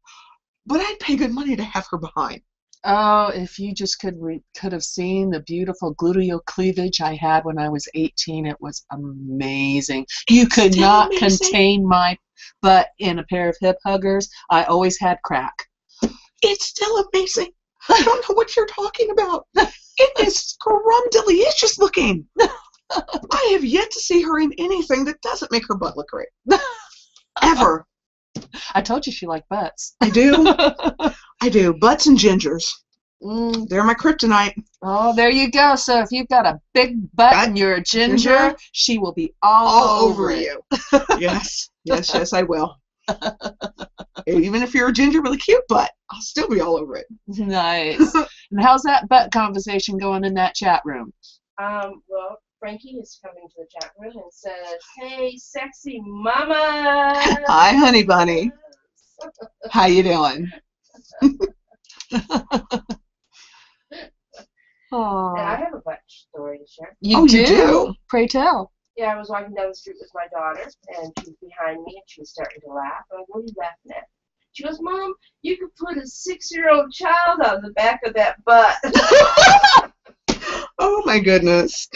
but I'd pay good money to have her behind. Oh, if you just could have seen the beautiful gluteal cleavage I had when I was 18, it was amazing. You could not contain my butt in a pair of hip huggers. I always had crack. It's still amazing. I don't know what you're talking about. It is scrumdiddlyicious looking. I have yet to see her in anything that doesn't make her butt look great. Ever. I told you she liked butts. I do. I do. Butts and gingers. They're my kryptonite. Oh, there you go. So if you've got a big butt and you're a ginger, she will be all over you. Yes. Yes, yes, I will. Even if you're a ginger with a cute butt, I'll still be all over it. Nice. And how's that butt conversation going in that chat room? Well, Frankie is coming to the chat room and says, "Hey, sexy mama." Hi, honey bunny. How you doing? And I have a butt story to share. You do? Pray tell. Yeah, I was walking down the street with my daughter, and she was behind me, and she was starting to laugh. I'm like, "What are you laughing at?" She goes, "Mom, you could put a 6-year-old child on the back of that butt." Oh, my goodness.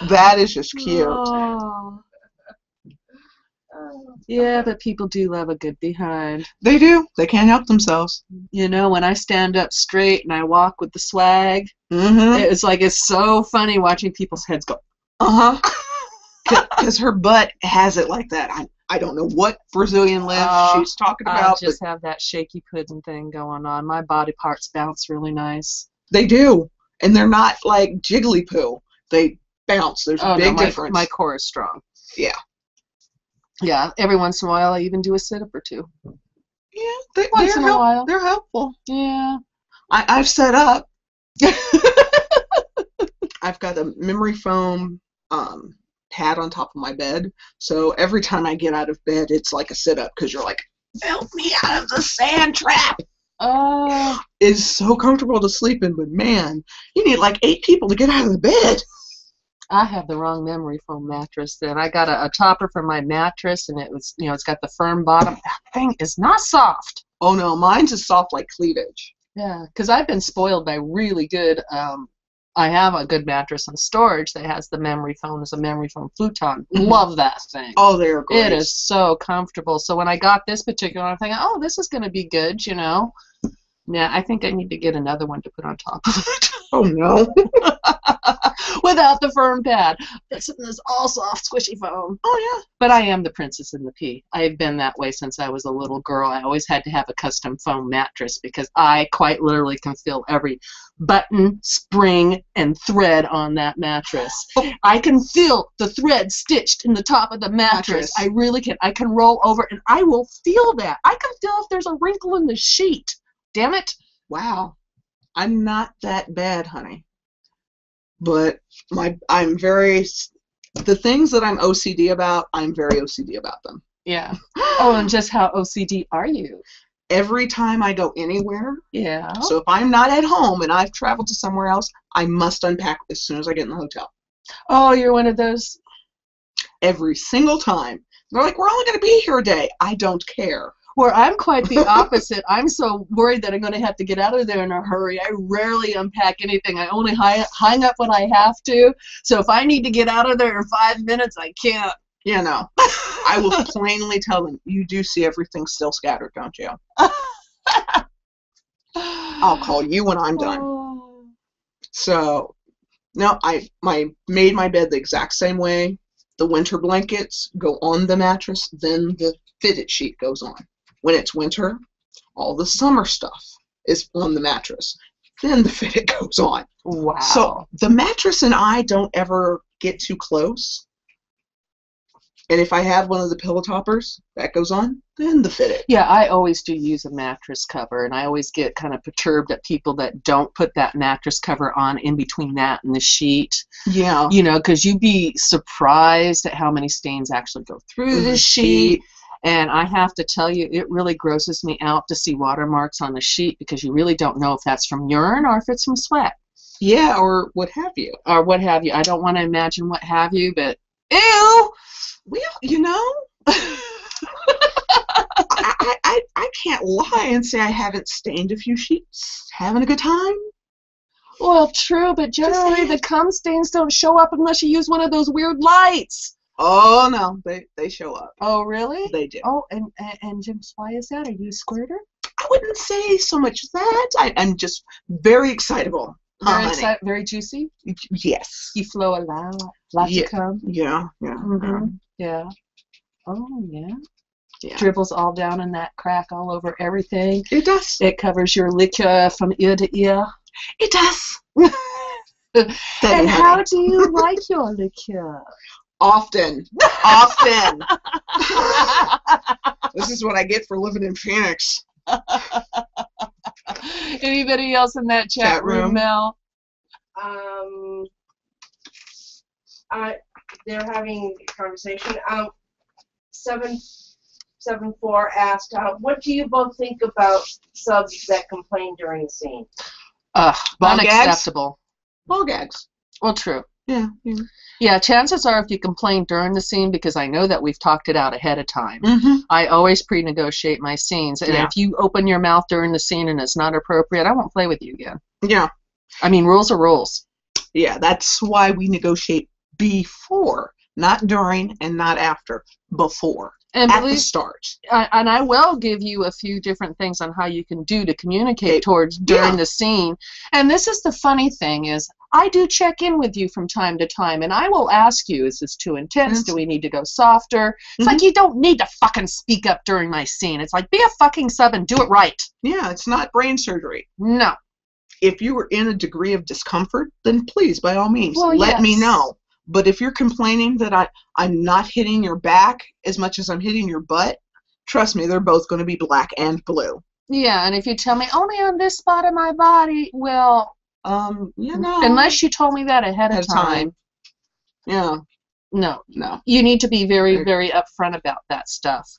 That is just cute. Oh. Yeah, but people do love a good behind. They do. They can't help themselves. You know, when I stand up straight and I walk with the swag, Mm-hmm. it's like it's so funny watching people's heads go. Uh-huh. Because her butt has it like that. I don't know what Brazilian lift she's talking I about. just have that shaky pudding thing going on. My body parts bounce really nice. They do. And they're not like jiggly poo. They bounce. There's a big difference. My core is strong. Yeah. Yeah. Every once in a while, I even do a sit-up or two. Yeah. Once in a while. They're helpful. Yeah. I've set up. I've got a memory foam pad on top of my bed. So every time I get out of bed, it's like a sit-up because you're like, help me out of the sand trap. It's so comfortable to sleep in, but man, you need like 8 people to get out of the bed. I have the wrong memory foam mattress then. I got a topper for my mattress, and it was, you know, it's got the firm bottom. That thing is not soft. Oh no, mine's is soft like cleavage. Yeah, because I've been spoiled by really good, I have a good mattress in storage that has the memory foam. It's a memory foam futon. Mm-hmm. Love that thing. Oh, they're great. It is so comfortable. So when I got this particular, I'm thinking, oh, this is going to be good, you know. Yeah, I think I need to get another one to put on top of it. Oh, no. Without the firm pad. This is all soft, squishy foam. Oh, yeah. But I am the princess in the pea. I've been that way since I was a little girl. I always had to have a custom foam mattress because I quite literally can feel every button, spring, and thread on that mattress. I can feel the thread stitched in the top of the mattress. I really can. I can roll over, and I will feel that. I can feel if there's a wrinkle in the sheet. Damn it. Wow. I'm not that bad, honey. But I'm very, the things that I'm OCD about, I'm very OCD about them. Yeah. Oh, and just how OCD are you? Every time I go anywhere. Yeah. So if I'm not at home and I've traveled to somewhere else, I must unpack as soon as I get in the hotel. Oh, you're one of those? Every single time. They're like, we're only going to be here a day. I don't care. Where I'm quite the opposite. I'm so worried that I'm going to have to get out of there in a hurry. I rarely unpack anything. I only hang up when I have to. So if I need to get out of there in 5 minutes, I can't. You know, I will plainly tell them, you do see everything still scattered, don't you? I'll call you when I'm done. Oh. So, no, I made my bed the exact same way. The winter blankets go on the mattress, then the fitted sheet goes on. When it's winter, all the summer stuff is on the mattress. Then the fitted goes on. Wow. So the mattress and I don't ever get too close. And if I have one of the pillow toppers, that goes on, then the fitted. Yeah, I always do use a mattress cover, and I always get kind of perturbed at people that don't put that mattress cover on in between that and the sheet. Yeah. You know, because you'd be surprised at how many stains actually go through the sheet. And I have to tell you, it really grosses me out to see watermarks on the sheet because you really don't know if that's from urine or if it's from sweat. Yeah, or what have you. Or what have you. I don't want to imagine what have you, but ew! Well, you know, I can't lie and say I haven't stained a few sheets. Having a good time. Well, true, but generally the cum stains don't show up unless you use one of those weird lights. Oh, no, they show up. Oh, really? They do. Oh, and James, why is that? Are you a squirter? I wouldn't say so much that. I'm just very excitable. Very juicy? Yes. You flow a lot. Lots of cum? Yeah. Mm-hmm. Yeah. Oh, yeah. Yeah. Dribbles all down in that crack all over everything. It does. It covers your liquor from ear to ear. It does. And how do you like your liquor? Often. This is what I get for living in Phoenix. Anybody else in that chat room, Mel? They're having a conversation. 774 asked, what do you both think about subs that complain during the scene? Unacceptable. Ball gags. Well, true. Yeah. Yeah, chances are if you complain during the scene, because I know that we've talked it out ahead of time, I always pre-negotiate my scenes. And if you open your mouth during the scene and it's not appropriate, I won't play with you again. Yeah. I mean, rules are rules. Yeah, that's why we negotiate before, not during and not after, before. And at the start. And I will give you a few different things on how you can do to communicate towards during the scene. And this is the funny thing is, I do check in with you from time to time, and I will ask you, is this too intense? Do we need to go softer? It's like, you don't need to fucking speak up during my scene. It's like, be a fucking sub and do it right. Yeah, it's not brain surgery. No. If you were in a degree of discomfort, then please, by all means, let me know. But if you're complaining that I'm not hitting your back as much as I'm hitting your butt, trust me, they're both going to be black and blue. Yeah, and if you tell me only on this spot of my body, well, you know, unless you told me that ahead of time. Yeah. No. You need to be very, very upfront about that stuff,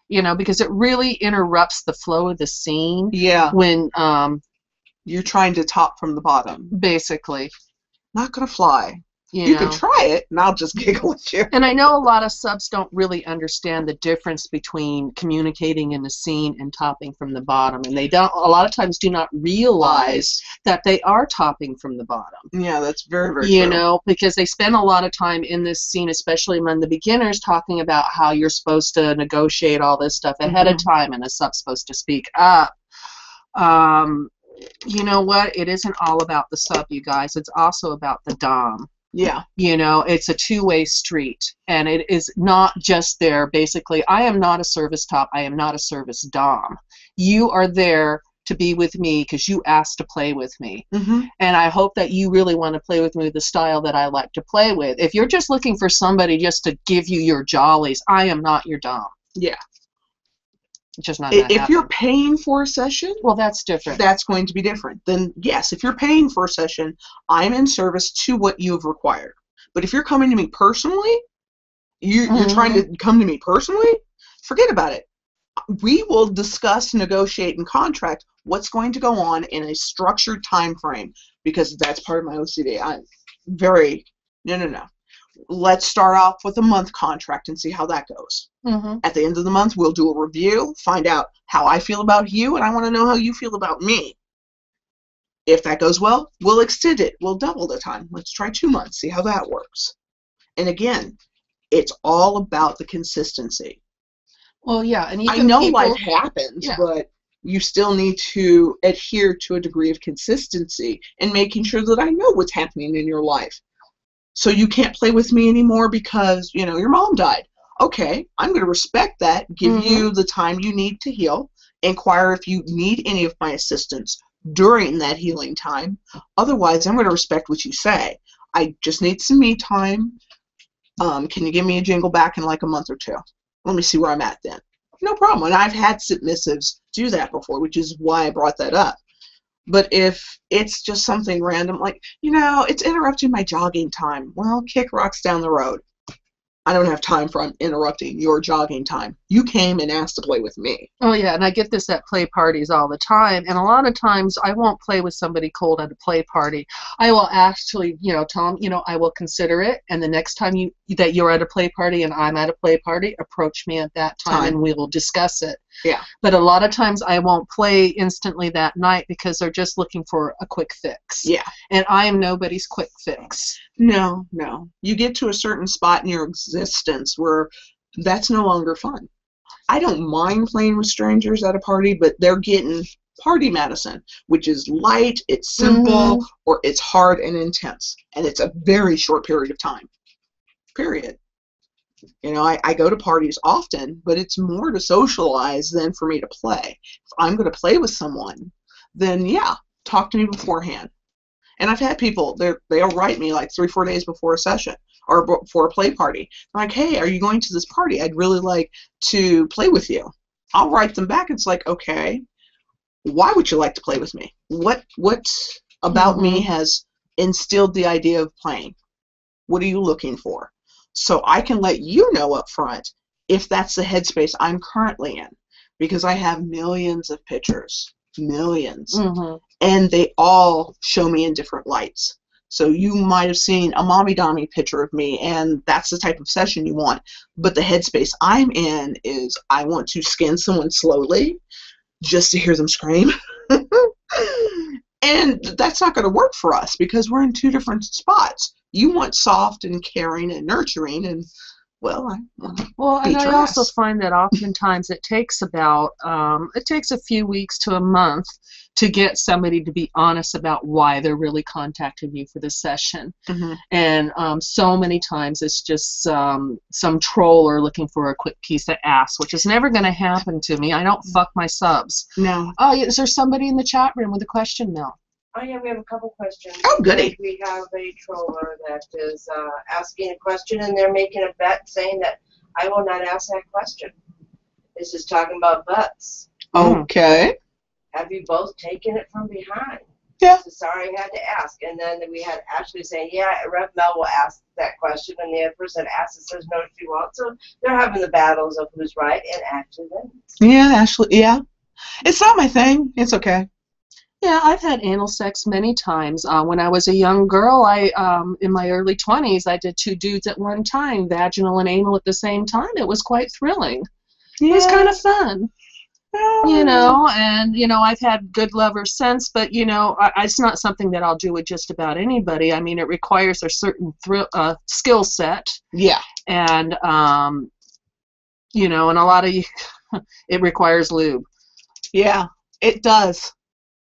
you know, because it really interrupts the flow of the scene. Yeah. When you're trying to top from the bottom. Basically. Not going to fly. You can try it, and I'll just giggle at you. And I know a lot of subs don't really understand the difference between communicating in the scene and topping from the bottom, and they don't. A lot of times, do not realize that they are topping from the bottom. Yeah, that's very, very true. You know, because they spend a lot of time in this scene, especially among the beginners, talking about how you're supposed to negotiate all this stuff ahead of time, and a sub's supposed to speak up. You know what? It isn't all about the sub, you guys. It's also about the dom. Yeah. You know, it's a two-way street, and it is not just there. Basically, I am not a service top. I am not a service dom. You are there to be with me because you asked to play with me. And I hope that you really want to play with me with the style that I like to play with. If you're just looking for somebody just to give you your jollies, I am not your dom. Yeah. Just not gonna if happen. you're paying for a session, well, that's different. That's going to be different. Then yes, if you're paying for a session, I'm in service to what you've required. But if you're coming to me personally, you're trying to come to me personally, forget about it. We will discuss, negotiate, and contract what's going to go on in a structured time frame, because that's part of my OCD. I'm very no. Let's start off with a month contract and see how that goes. At the end of the month, we'll do a review, find out how I feel about you, and I want to know how you feel about me. If that goes well, we'll extend it. We'll double the time. Let's try 2 months, see how that works. And it's all about the consistency. Well, yeah. And I know life happens, but you still need to adhere to a degree of consistency and making sure that I know what's happening in your life. So you can't play with me anymore because, your mom died. Okay, I'm going to respect that, give you the time you need to heal, inquire if you need any of my assistance during that healing time. Otherwise, I'm going to respect what you say. I just need some me time. Can you give me a jingle back in like a month or two? Let me see where I'm at then. No problem. And I've had submissives do that before, which is why I brought that up. But if it's just something random, like, it's interrupting my jogging time, well, kick rocks down the road. I don't have time for interrupting your jogging time. You came and asked to play with me. Oh, yeah, and I get this at play parties all the time. And a lot of times I won't play with somebody cold at a play party. I will actually, tell them, I will consider it. And the next time that you're at a play party and I'm at a play party, approach me at that time and we will discuss it. Yeah. But a lot of times I won't play instantly that night because they're just looking for a quick fix. Yeah. And I am nobody's quick fix. No. You get to a certain spot in your existence where that's no longer fun. I don't mind playing with strangers at a party, but they're getting party Madyson, which is light, it's simple, or it's hard and intense. And it's a very short period of time. Period. I go to parties often, but it's more to socialize than for me to play. If I'm going to play with someone, then talk to me beforehand. And I've had people, they'll write me like 3-4 days before a session or before a play party. I'm like, hey, are you going to this party? I'd really like to play with you. I'll write them back. It's like, okay, why would you like to play with me? What about me has instilled the idea of playing? What are you looking for? So I can let you know up front if that's the headspace I'm currently in, because I have millions of pictures, millions, and they all show me in different lights. So you might have seen a mommy-dommy picture of me, and that's the type of session you want. But the headspace I'm in is I want to skin someone slowly just to hear them scream. And that's not going to work for us because we're in 2 different spots. You want soft and caring and nurturing, and well, I want to Well, beat and I your also ass. find that oftentimes it takes a few weeks to a month to get somebody to be honest about why they're really contacting you for the session. Mm-hmm. And so many times it's just some troller looking for a quick piece of ass, which is never going to happen to me. I don't fuck my subs. No. Oh, is there somebody in the chat room with a question now? Oh yeah, we have a couple questions. Oh, goody. We have a troller that is asking a question, and they're making a bet saying that I will not ask that question. This is talking about butts. Okay. Have you both taken it from behind? Yeah. So sorry I had to ask. And then we had Ashley saying, yeah, Rev Mel will ask that question, and the other person asks and says no she won't. So they're having the battles of who's right, and Ashley wins. Yeah, Ashley. Yeah. It's not my thing. It's okay. Yeah, I've had anal sex many times. When I was a young girl, in my early 20s, I did 2 dudes at one time, vaginal and anal at the same time. It was quite thrilling. Yeah. It was kind of fun. Oh. And I've had good lovers since, but it's not something that I'll do with just about anybody. I mean, it requires a certain skill set. Yeah. And and a lot of it requires lube. Yeah, it does.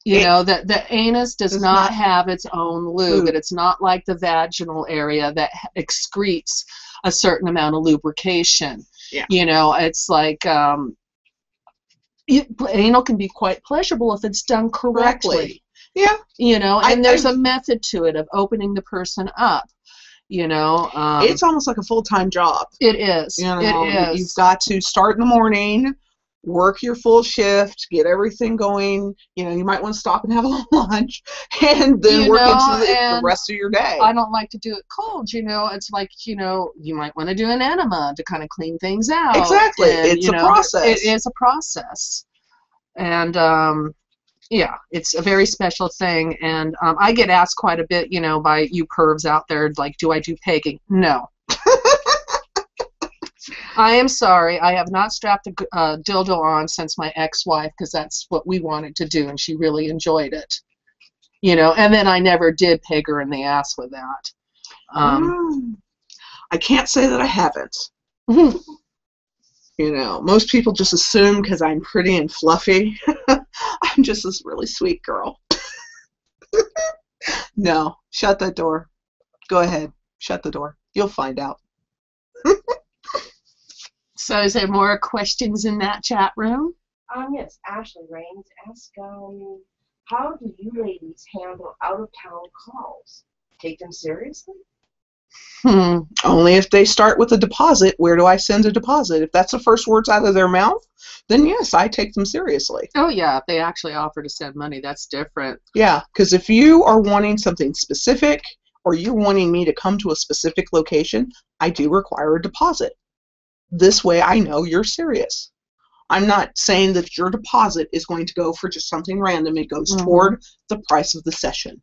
That the anus does not have its own lube. It's not like the vaginal area that excretes a certain amount of lubrication. Yeah. It's like anal can be quite pleasurable if it's done correctly. Yeah. And there's a method to it of opening the person up. It's almost like a full-time job. It is. It is. You've got to start in the morning, work your full shift, get everything going. You might want to stop and have a lunch, and then work into the rest of your day. I don't like to do it cold. It's like, you might want to do an enema to kind of clean things out. Exactly. And, it's a process. It is a process. And, yeah, it's a very special thing. And I get asked quite a bit, by you pervs out there, like, do I do pegging? No. I am sorry. I have not strapped a dildo on since my ex-wife, because that's what we wanted to do, and she really enjoyed it. And then I never did peg her in the ass with that. I can't say that I haven't. Most people just assume because I'm pretty and fluffy, I'm just this really sweet girl. No, shut that door. Go ahead, shut the door. You'll find out. So is there more questions in that chat room? Yes, Ashley Raines asked, how do you ladies handle out-of-town calls? Take them seriously? Only if they start with a deposit. Where do I send a deposit? If that's the first words out of their mouth, then yes, I take them seriously. Oh yeah, if they actually offer to send money, that's different. Yeah, because if you are wanting something specific, or you're wanting me to come to a specific location, I do require a deposit. This way I know you're serious. I'm not saying that your deposit is going to go for just something random. It goes toward the price of the session.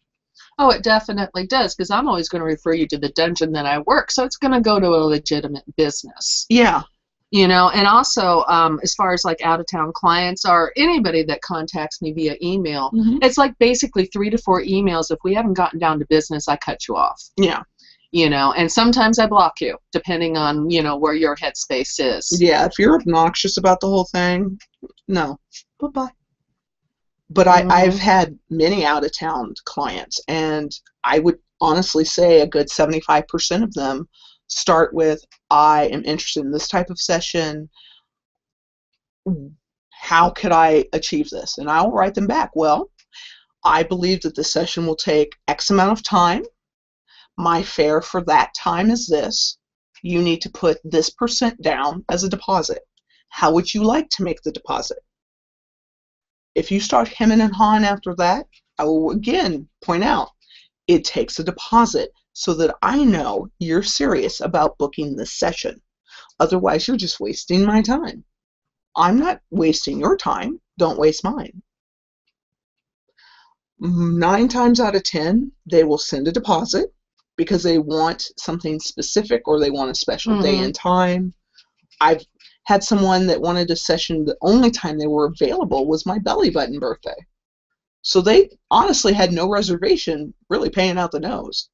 Oh, it definitely does, because I'm always going to refer you to the dungeon that I work, so it's going to go to a legitimate business. Yeah. And also, as far as like out-of-town clients or anybody that contacts me via email, it's like basically 3 to 4 emails. If we haven't gotten down to business, I cut you off. Yeah. And sometimes I block you, depending on, where your headspace is. Yeah, if you're obnoxious about the whole thing, no. Bye-bye. But I've had many out-of-town clients, and I would honestly say a good 75% of them start with, I am interested in this type of session. How could I achieve this? And I'll write them back, well, I believe that the session will take X amount of time. My fare for that time is this. You need to put this % down as a deposit. How would you like to make the deposit? If you start hemming and hawing after that, I will again point out, it takes a deposit so that I know you're serious about booking this session. Otherwise, you're just wasting my time. I'm not wasting your time. Don't waste mine. 9 times out of 10, they will send a deposit because they want something specific or they want a special day and time. I've had someone that wanted a session, the only time they were available was my belly button birthday. So they honestly had no reservation really paying out the nose.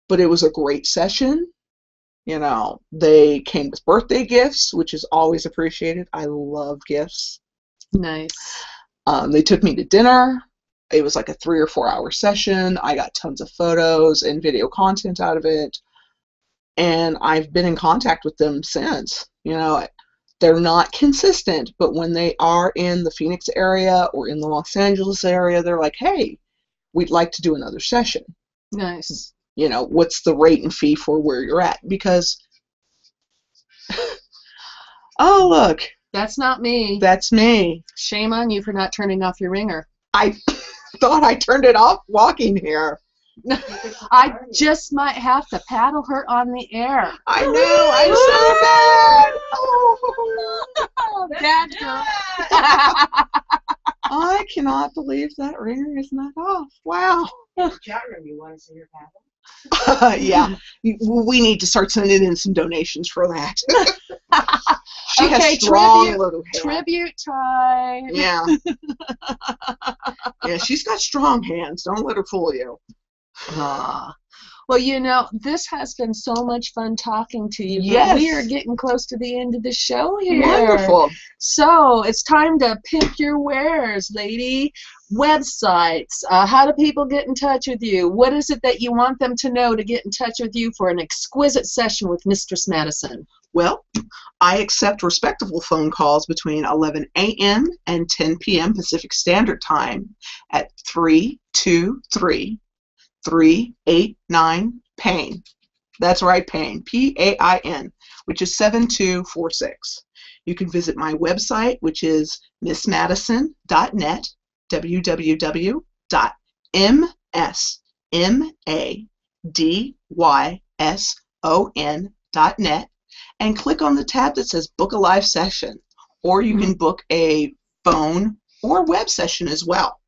but it was a great session. You know, they came with birthday gifts, which is always appreciated. I love gifts. Nice. They took me to dinner. It was like a 3 or 4 hour session. I got tons of photos and video content out of it. And I've been in contact with them since. You know, they're not consistent, but when they are in the Phoenix area or in the Los Angeles area, they're like, hey, we'd like to do another session. Nice. You know, what's the rate and fee for where you're at? Because, oh, look. That's not me. That's me. Shame on you for not turning off your ringer. I thought I turned it off walking here. I just might have to paddle her on the air. I know. I'm so bad. Bad girl. I cannot believe that ringer is not off. Wow. Chat room, you want to see her paddle? Yeah. We need to start sending in some donations for that. She has strong little hands. Tribute time. Yeah. Yeah, she's got strong hands. Don't let her fool you. Well, you know, this has been so much fun talking to you. Yes. But we are getting close to the end of the show here. Wonderful. So it's time to pimp your wares, lady. Websites. How do people get in touch with you? What is it that you want them to know to get in touch with you for an exquisite session with Mistress Madyson? Well, I accept respectable phone calls between 11 a.m. and 10 p.m. Pacific Standard Time at 323-389-PAIN. That's right, PAIN, P-A-I-N, which is 7246. You can visit my website, which is missmadyson.net, www.missmadyson.net, and click on the tab that says Book a Live Session, or you can book a phone or web session as well.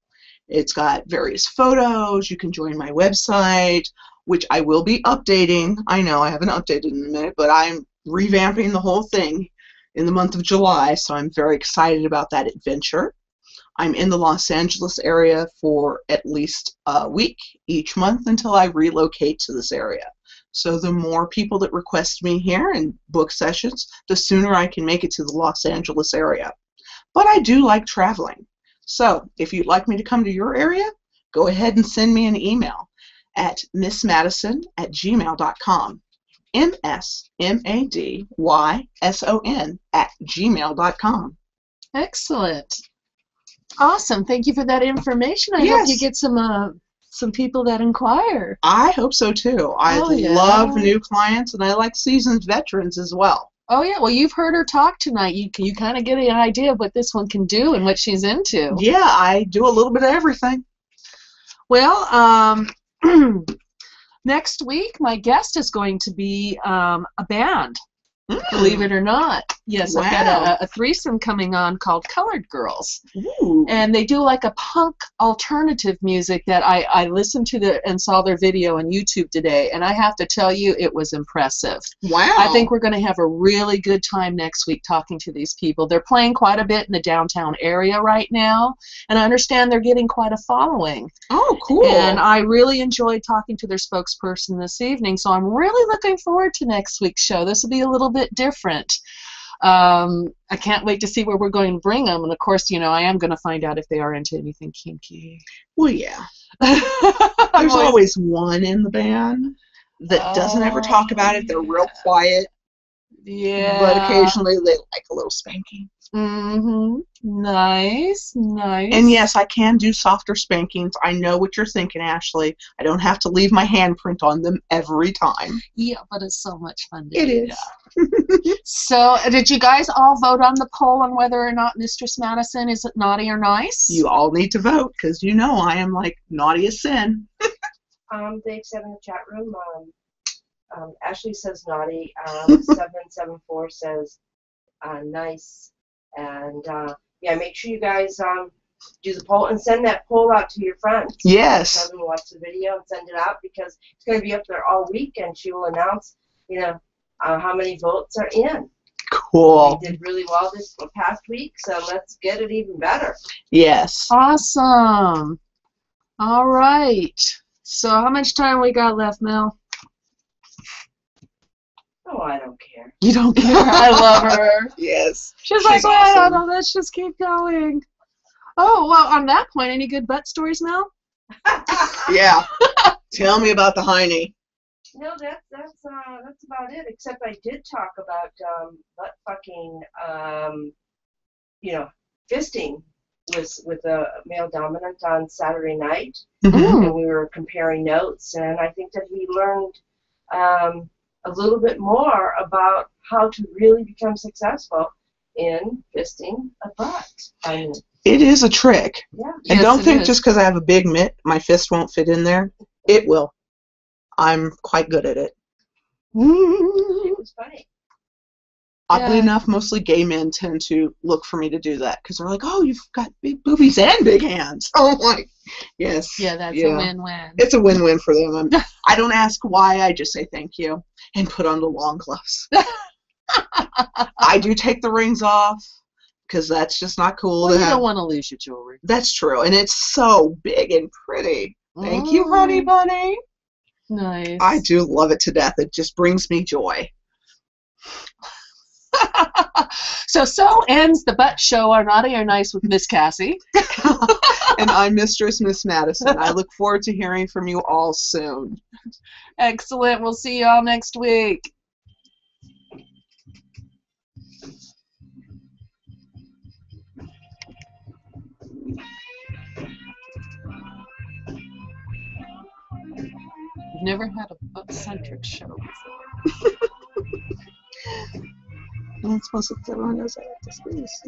It's got various photos. You can join my website, which I will be updating. I know I haven't updated in a minute, but I'm revamping the whole thing in the month of July, so I'm very excited about that adventure. I'm in the Los Angeles area for at least a week each month until I relocate to this area. So the more people that request me here and book sessions, the sooner I can make it to the Los Angeles area. But I do like traveling. So if you'd like me to come to your area, go ahead and send me an email at missmadyson@gmail.com. missmadyson@gmail.com. Excellent. Awesome. Thank you for that information. I hope you get some people that inquire. I hope so too. I love new clients, and I like seasoned veterans as well. Oh yeah. Well, you've heard her talk tonight. You kind of get an idea of what this one can do and what she's into. Yeah, I do a little bit of everything. Well, next week my guest is going to be a band. Believe it or not. Yes, wow. I've got a threesome coming on called Colored Girls. Ooh. And they do like a punk alternative music that I listened to and saw their video on YouTube today, and I have to tell you, it was impressive. Wow. I think we're going to have a really good time next week talking to these people. They're playing quite a bit in the downtown area right now, and I understand they're getting quite a following. Oh, cool. And I really enjoyed talking to their spokesperson this evening, so I'm really looking forward to next week's show. This will be a little bit different. I can't wait to see where we're going to bring them, and of course, you know, I am going to find out if they are into anything kinky. Well, yeah. There's always one in the band that doesn't ever talk about it. They're real quiet. Yeah. But occasionally they like a little spanking. Mm-hmm. Nice, nice. And yes, I can do softer spankings. I know what you're thinking, Ashley. I don't have to leave my handprint on them every time. Yeah, but it's so much fun to It do. is. So, did you guys all vote on the poll on whether or not Mistress Madyson is naughty or nice? You all need to vote, because you know I am like naughty as sin. They said in the chat room, Ashley says naughty, 774 says nice, and yeah, make sure you guys do the poll and send that poll out to your friends. Yes. Tell them to watch the video and send it out, because it's going to be up there all week, and she will announce, you know, how many votes are in. Cool. We did really well this past week, so let's get it even better. Yes. Awesome. All right. So how much time we got left, Mel? Oh, I don't care. You don't care. I love her. Yes. She's like, well, awesome. no, let's just keep going. Oh, well, on that point, any good butt stories, Mel? Yeah. Tell me about the hiney. No, that's about it. Except I did talk about butt fucking, fisting with a male dominant on Saturday night, Mm-hmm. and we were comparing notes, and I think that he learned a little bit more about how to really become successful in fisting a butt. I mean, It is a trick. yeah. And Yes, don't it think is. just because I have a big mitt, my fist won't fit in there. It will. I'm quite good at it. It was funny. Oddly Yeah. enough, mostly gay men tend to look for me to do that because they're like, oh, you've got big boobies and big hands. Oh, my. Yes. Yeah, that's a win-win. It's a win-win for them. I don't ask why. I just say thank you and put on the long gloves. I do take the rings off because that's just not cool Well, to you have. don't want to lose your jewelry. That's true. And it's so big and pretty. Thank you, honey bunny. Nice. I do love it to death. It just brings me joy. So ends the butt show on Naughty or Nice with Miss Cassie. And I'm Mistress Miss Madyson. I look forward to hearing from you all soon. Excellent. We'll see you all next week. You've never had a butt-centric show before. I'm supposed to throw on those like this.